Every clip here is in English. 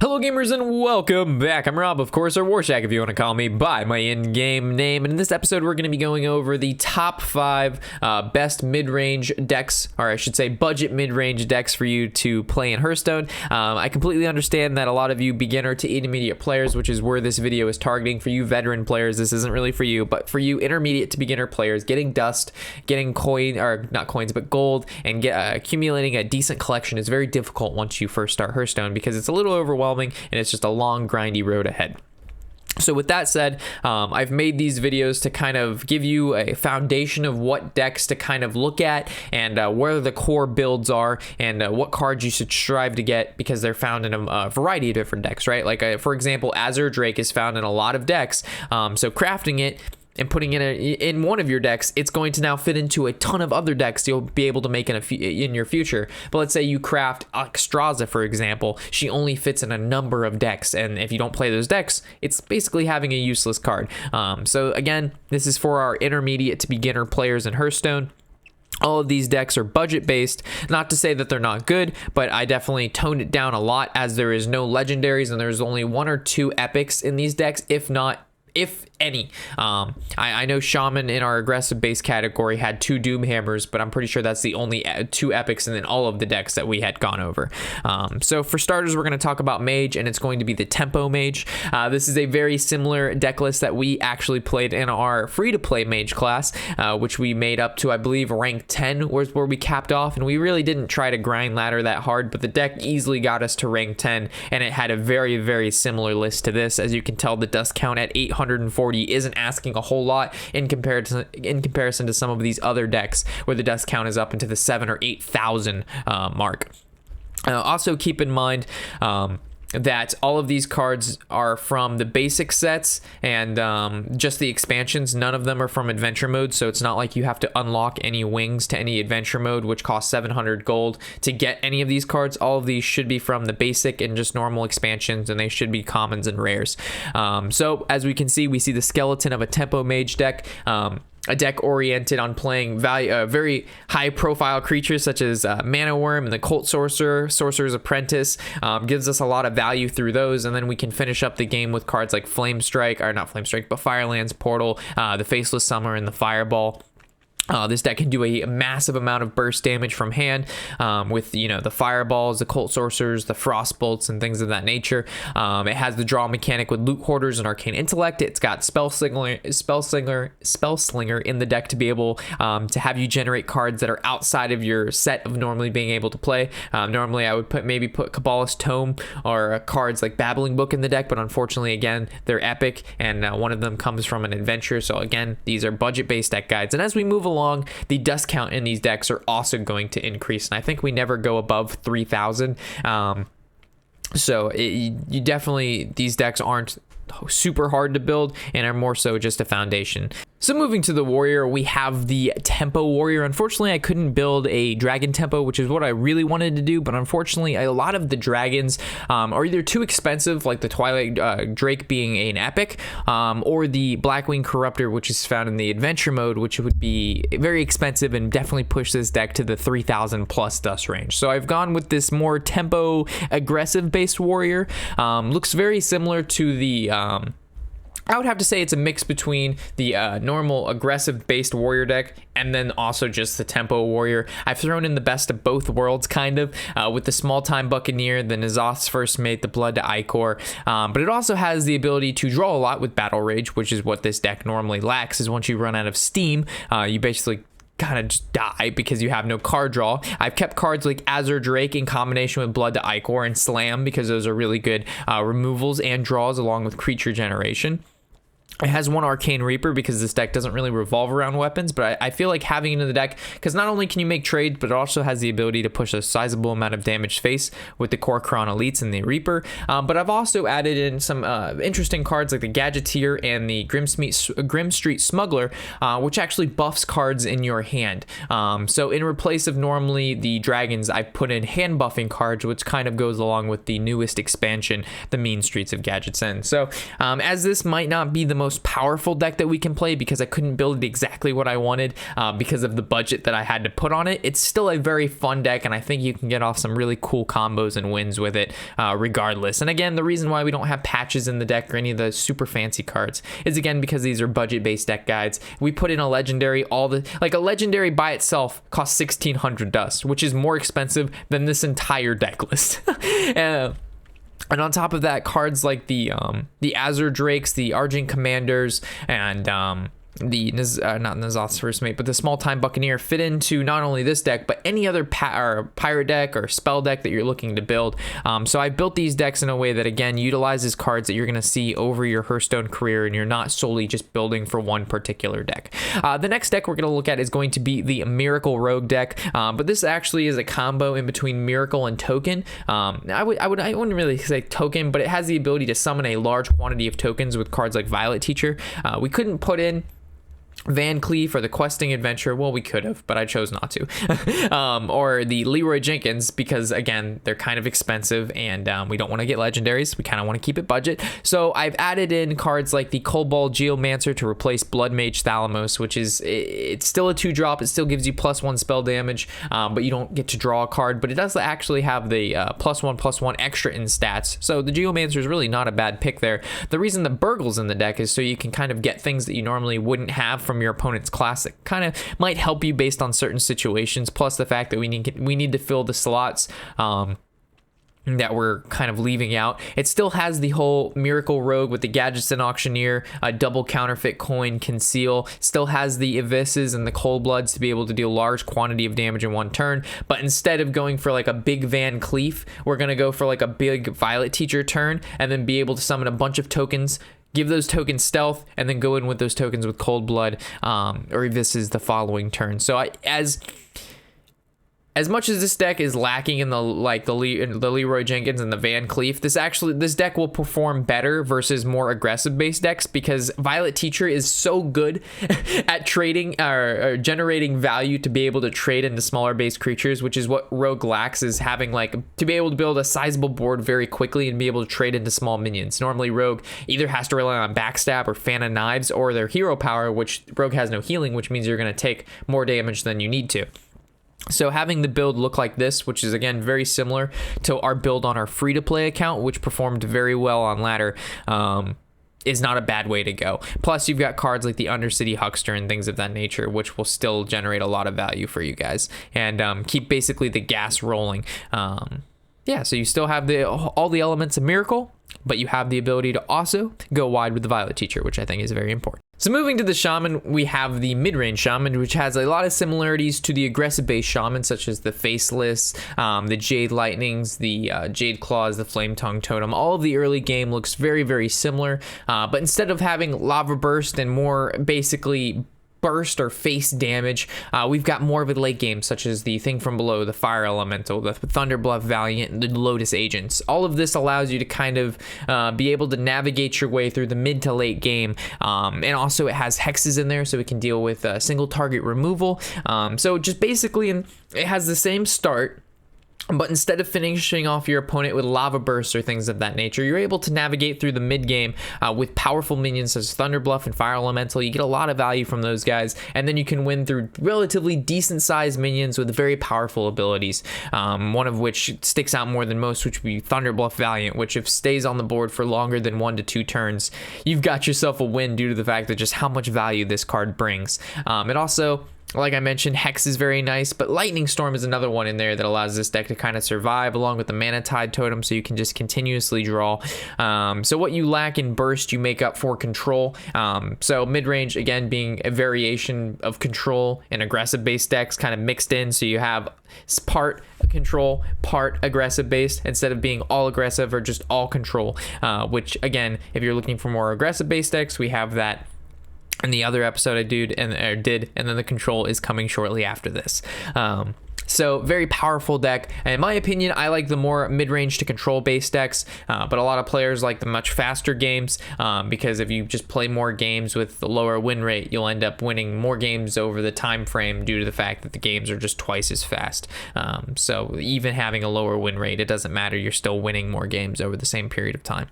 Hello gamers and welcome back. I'm Rob, of course, or Warshack if you want to call me by my in-game name. And in this episode, we're going to be going over the top 5 best mid-range decks, or I should say budget mid-range decks for you to play in Hearthstone. I completely understand that a lot of you beginner to intermediate players, which is where this video is targeting. For you veteran players, this isn't really for you, but for you intermediate to beginner players, getting dust, getting coin, or not coins, but gold, and accumulating a decent collection is very difficult once you first start Hearthstone because it's a little overwhelming and it's just a long grindy road ahead. So with that said, I've made these videos to kind of give you a foundation of what decks to kind of look at and where the core builds are and what cards you should strive to get because they're found in a variety of different decks, right? Like for example, Azure Drake is found in a lot of decks, so crafting it and putting it in one of your decks, it's going to now fit into a ton of other decks you'll be able to make in your future. But let's say you craft Oxtraza, for example. She only fits in a number of decks, and if you don't play those decks, it's basically having a useless card. So again, this is for our intermediate to beginner players in Hearthstone. All of these decks are budget based, not to say that they're not good, but I definitely toned it down a lot as there is no legendaries and there's only 1 or 2 epics in these decks, if any. I know Shaman in our aggressive base category had 2 Doom Hammers, but I'm pretty sure that's the only 2 epics in all of the decks that we had gone over. So for starters, we're going to talk about Mage, and it's going to be the Tempo Mage. This is a very similar deck list that we actually played in our free-to-play Mage class, which we made up to, I believe, rank 10 was where we capped off, and we really didn't try to grind ladder that hard, but the deck easily got us to rank 10, and it had a very, very similar list to this. As you can tell, the dust count at 840 isn't asking a whole lot in comparison to some of these other decks where the dust count is up into the 7,000 or 8,000 mark. Also keep in mind that all of these cards are from the basic sets and just the expansions. None of them are from adventure mode, so it's not like you have to unlock any wings to any adventure mode, which costs 700 gold to get any of these cards. All of these should be from the basic and just normal expansions, and they should be commons and rares. So as we can see, we see the skeleton of a Tempo Mage deck. A deck oriented on playing very high profile creatures such as Mana Worm and the Cult Sorcerer, Sorcerer's Apprentice, gives us a lot of value through those, and then we can finish up the game with cards like Flame Strike, or not Flame Strike, but Firelands Portal, the Faceless Summer, and the Fireball. This deck can do a massive amount of burst damage from hand with, the fireballs, the cult sorcerers, the frost bolts, and things of that nature. It has the draw mechanic with loot hoarders and arcane intellect. It's got spellslinger in the deck to be able to have you generate cards that are outside of your set of normally being able to play. Normally I would maybe put Kabbalist Tome or cards like Babbling Book in the deck, but unfortunately, again, they're epic, and one of them comes from an adventure. So again, these are budget-based deck guides. And as we move along, the dust count in these decks are also going to increase, and I think we never go above 3,000. So you definitely, these decks aren't super hard to build and are more so just a foundation. So moving to the warrior, we have the Tempo Warrior. Unfortunately, I couldn't build a dragon tempo, which is what I really wanted to do, but unfortunately, a lot of the dragons are either too expensive, like the Twilight Drake being an epic, or the Blackwing Corruptor, which is found in the adventure mode, which would be very expensive and definitely push this deck to the 3,000 plus dust range. So I've gone with this more tempo aggressive based warrior. Looks very similar to the I would have to say it's a mix between the normal aggressive based warrior deck and then also just the Tempo Warrior. I've thrown in the best of both worlds, kind of, with the Small Time Buccaneer, the N'Zoth's First Mate, the Blood to Icor, but it also has the ability to draw a lot with Battle Rage, which is what this deck normally lacks. Is once you run out of steam, you basically kind of just die because you have no card draw. I've kept cards like Azure Drake in combination with Blood to Icor and Slam because those are really good removals and draws along with creature generation. It has 1 Arcane Reaper because this deck doesn't really revolve around weapons, but I feel like having it in the deck, because not only can you make trades, but it also has the ability to push a sizable amount of damage face with the Kor'kron Elites and the Reaper. But I've also added in some interesting cards like the Gadgeteer and the Grim Street Smuggler, which actually buffs cards in your hand. So in replace of normally the dragons, I've put in hand buffing cards, which kind of goes along with the newest expansion, the Mean Streets of Gadgetzan. So as this might not be the most most powerful deck that we can play because I couldn't build it exactly what I wanted because of the budget that I had to put on it. It's still a very fun deck, and I think you can get off some really cool combos and wins with it regardless. And again, the reason why we don't have patches in the deck or any of the super fancy cards is again because these are budget-based deck guides. We put in a legendary, like a legendary by itself costs 1600 dust, which is more expensive than this entire deck list. And on top of that, cards like the Azure Drakes, the Argent Commanders, and the not N'Zoth's First Mate, but the Small Time Buccaneer fit into not only this deck, but any other pirate deck or spell deck that you're looking to build. So I built these decks in a way that, again, utilizes cards that you're going to see over your Hearthstone career, and you're not solely just building for one particular deck. The next deck we're going to look at is going to be the Miracle Rogue deck, but this actually is a combo in between Miracle and Token. I wouldn't really say Token, but it has the ability to summon a large quantity of tokens with cards like Violet Teacher. We couldn't put in Van Cleef or the Questing Adventure. Well, we could have, but I chose not to. Or the Leroy Jenkins, because again, they're kind of expensive, and we don't want to get legendaries. We kind of want to keep it budget. So I've added in cards like the Cobalt Geomancer to replace Blood Mage Thalamus, which is, it's still a 2-drop. It still gives you +1 spell damage, but you don't get to draw a card. But it does actually have the +1/+1 extra in stats. So the Geomancer is really not a bad pick there. The reason the Burgle's in the deck is so you can kind of get things that you normally wouldn't have from your opponent's classic. Kind of might help you based on certain situations, plus the fact that we need to fill the slots that we're kind of leaving out. It still has the whole Miracle Rogue with the Gadgets and Auctioneer, a double counterfeit coin, conceal, still has the Abysses and the Cold Bloods to be able to deal large quantity of damage in one turn. But instead of going for like a big Van Cleef, we're going to go for like a big Violet Teacher turn, and then be able to summon a bunch of tokens, give those tokens stealth, and then go in with those tokens with Cold Blood, or this is the following turn. So as much as this deck is lacking in the Leroy Jenkins and the Van Cleef, this deck will perform better versus more aggressive based decks, because Violet Teacher is so good at trading or generating value to be able to trade into smaller based creatures, which is what Rogue lacks, is having to be able to build a sizable board very quickly and be able to trade into small minions. Normally Rogue either has to rely on Backstab or Fan of Knives or their hero power, which Rogue has no healing, which means you're going to take more damage than you need to. So having the build look like this, which is again very similar to our build on our free-to-play account, which performed very well on ladder, is not a bad way to go. Plus, you've got cards like the Undercity Huckster and things of that nature, which will still generate a lot of value for you guys and keep basically the gas rolling. Yeah, so you still have all the elements of Miracle, but you have the ability to also go wide with the Violet Teacher, which I think is very important. So moving to the Shaman, we have the Midrange Shaman, which has a lot of similarities to the aggressive-based Shaman, such as the Faceless, the Jade Lightnings, the Jade Claws, the Flame Tongue Totem. All of the early game looks very, very similar, but instead of having Lava Burst and more basically burst or face damage, we've got more of a late game, such as the Thing from Below, the Fire Elemental, the Thunderbluff Valiant, and the Lotus Agents. All of this allows you to kind of be able to navigate your way through the mid to late game, and also it has hexes in there, so it can deal with single target removal. So just basically, it has the same start, but instead of finishing off your opponent with Lava Bursts or things of that nature, you're able to navigate through the mid game with powerful minions such as Thunderbluff and Fire Elemental. You get a lot of value from those guys, and then you can win through relatively decent sized minions with very powerful abilities, one of which sticks out more than most, which would be Thunderbluff Valiant, which if stays on the board for longer than 1 to 2 turns, you've got yourself a win due to the fact that just how much value this card brings. It also, like I mentioned, Hex is very nice, but Lightning Storm is another one in there that allows this deck to kind of survive, along with the Mana Tide Totem, so you can just continuously draw. So what you lack in Burst, you make up for Control. So Midrange, again, being a variation of Control and aggressive-based decks kind of mixed in, so you have part Control, part aggressive-based, instead of being all aggressive or just all Control, which, again, if you're looking for more aggressive-based decks, we have that in the other episode I did, and then the Control is coming shortly after this. So very powerful deck. And in my opinion, I like the more mid-range to control based decks, but a lot of players like the much faster games, because if you just play more games with the lower win rate, you'll end up winning more games over the time frame due to the fact that the games are just twice as fast. So even having a lower win rate, it doesn't matter. You're still winning more games over the same period of time.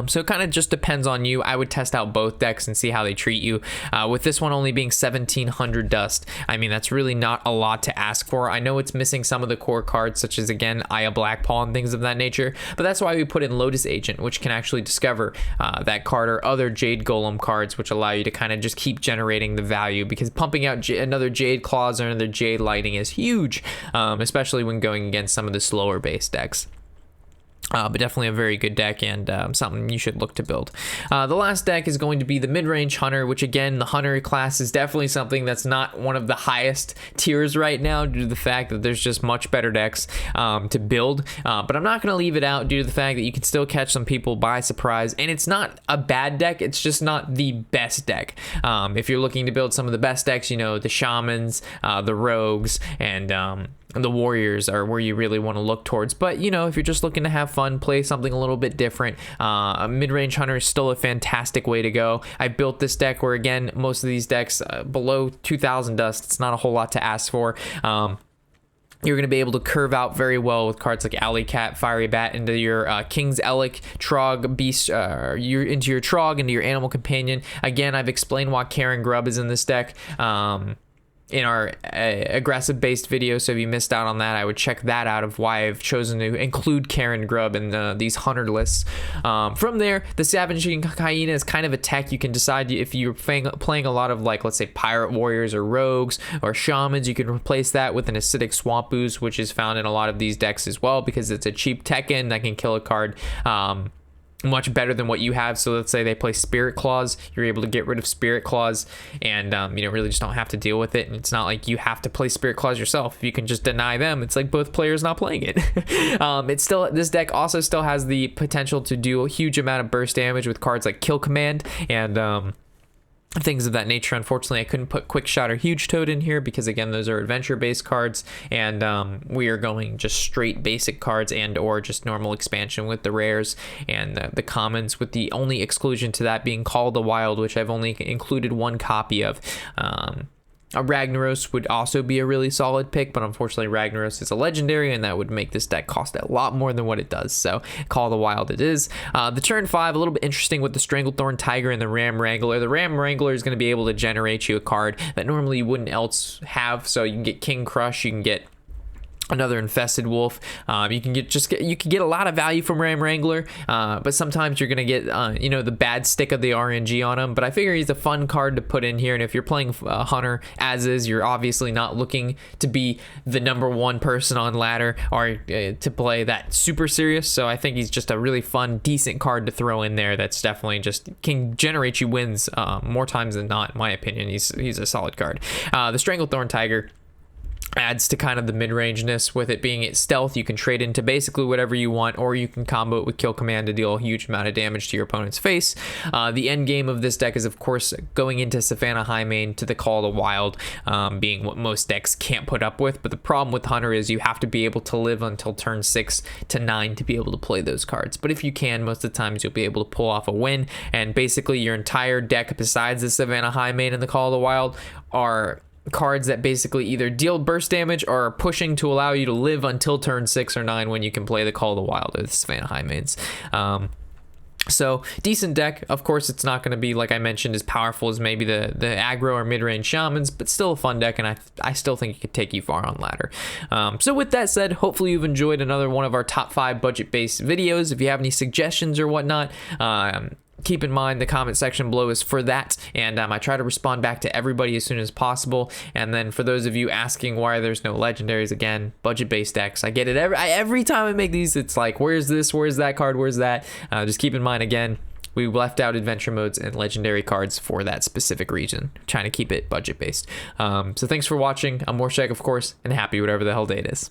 So it kind of just depends on you. I would test out both decks and see how they treat you. With this one only being 1700 dust, I mean, that's really not a lot to ask for. I know it's missing some of the core cards, such as, again, Aya Blackpaw and things of that nature, but that's why we put in Lotus Agent, which can actually discover that card, or other Jade Golem cards, which allow you to kind of just keep generating the value, because pumping out another Jade Claws or another Jade Lightning is huge, especially when going against some of the slower base decks. But definitely a very good deck, and something you should look to build. The last deck is going to be the Midrange Hunter, which, again, the Hunter class is definitely something that's not one of the highest tiers right now, due to the fact that there's just much better decks to build. But I'm not going to leave it out, due to the fact that you can still catch some people by surprise, and it's not a bad deck, it's just not the best deck. If you're looking to build some of the best decks, you know, the Shamans, the Rogues, and the Warriors are where you really want to look towards. But, you know, if you're just looking to have fun, play something a little bit different, a Midrange Hunter is still a fantastic way to go. I built this deck where, again, most of these decks below 2000 dust, it's not a whole lot to ask for. You're going to be able to curve out very well with cards like Alley Cat, Fiery Bat into your King's Elec, Trog, Beast, into your Trog, into your Animal Companion. Again, I've explained why Karen Grubb is in this deck in our aggressive based video, so if you missed out on that, I would check that out, of why I've chosen to include Karen Grubb in these hunter lists. From there, the Savaging Hyena is kind of a tech. You can decide if you're playing a lot of, like, let's say Pirate Warriors or Rogues or Shamans, you can replace that with an Acidic Swamp Ooze, which is found in a lot of these decks as well, because it's a cheap tech in that can kill a card much better than what you have. So let's say they play Spirit Claws, you're able to get rid of Spirit Claws, and you know, really just don't have to deal with it. And it's not like you have to play Spirit Claws yourself. If you can just deny them, it's like both players not playing it. It's still, this deck also still has the potential to do a huge amount of burst damage with cards like Kill Command and things of that nature. Unfortunately, I couldn't put Quick Shot or Huge Toad in here because, again, those are adventure based cards, and we are going just straight basic cards and or just normal expansion with the rares and the commons, with the only exclusion to that being Call of the Wild, which I've only included one copy of. A Ragnaros would also be a really solid pick, but unfortunately Ragnaros is a legendary, and that would make this deck cost a lot more than what it does, so Call of the Wild it is. The turn 5, a little bit interesting with the Stranglethorn Tiger and the Ram Wrangler. The Ram Wrangler is going to be able to generate you a card that normally you wouldn't else have, so you can get King Crush, you can get another Infested Wolf, you can get a lot of value from Ram Wrangler, but sometimes you're gonna get you know, the bad stick of the RNG on him. But I figure he's a fun card to put in here, and if you're playing Hunter as is, you're obviously not looking to be the #1 person on ladder or to play that super serious. So I think he's just a really fun, decent card to throw in there. That's definitely just can generate you wins more times than not, in my opinion. He's a solid card. The Stranglethorn Tiger adds to kind of the mid-rangeness. With it being stealth, you can trade into basically whatever you want, or you can combo it with Kill Command to deal a huge amount of damage to your opponent's face. The end game of this deck is, of course, going into Savannah Highmane to the Call of the Wild, being what most decks can't put up with. But the problem with Hunter is you have to be able to live until turn 6 to 9 to be able to play those cards. But if you can, most of the times you'll be able to pull off a win, and basically your entire deck, besides the Savannah Highmane and the Call of the Wild, are cards that basically either deal burst damage or are pushing to allow you to live until turn 6 or 9 when you can play the Call of the Wild or the Savannah Highmanes. So decent deck. Of course, it's not going to be, like I mentioned, as powerful as maybe the aggro or mid-range Shamans, but still a fun deck, and I still think it could take you far on ladder. So with that said, hopefully you've enjoyed another one of our top 5 budget-based videos. If you have any suggestions or whatnot, keep in mind the comment section below is for that, and I try to respond back to everybody as soon as possible. And then for those of you asking why there's no legendaries, again, budget-based decks. I get it every time I make these. It's like, where's this, where's that card, where's that? Just keep in mind, again, we left out adventure modes and legendary cards for that specific reason, trying to keep it budget-based. So thanks for watching. I'm Warshack, of course, and happy whatever the hell day it is.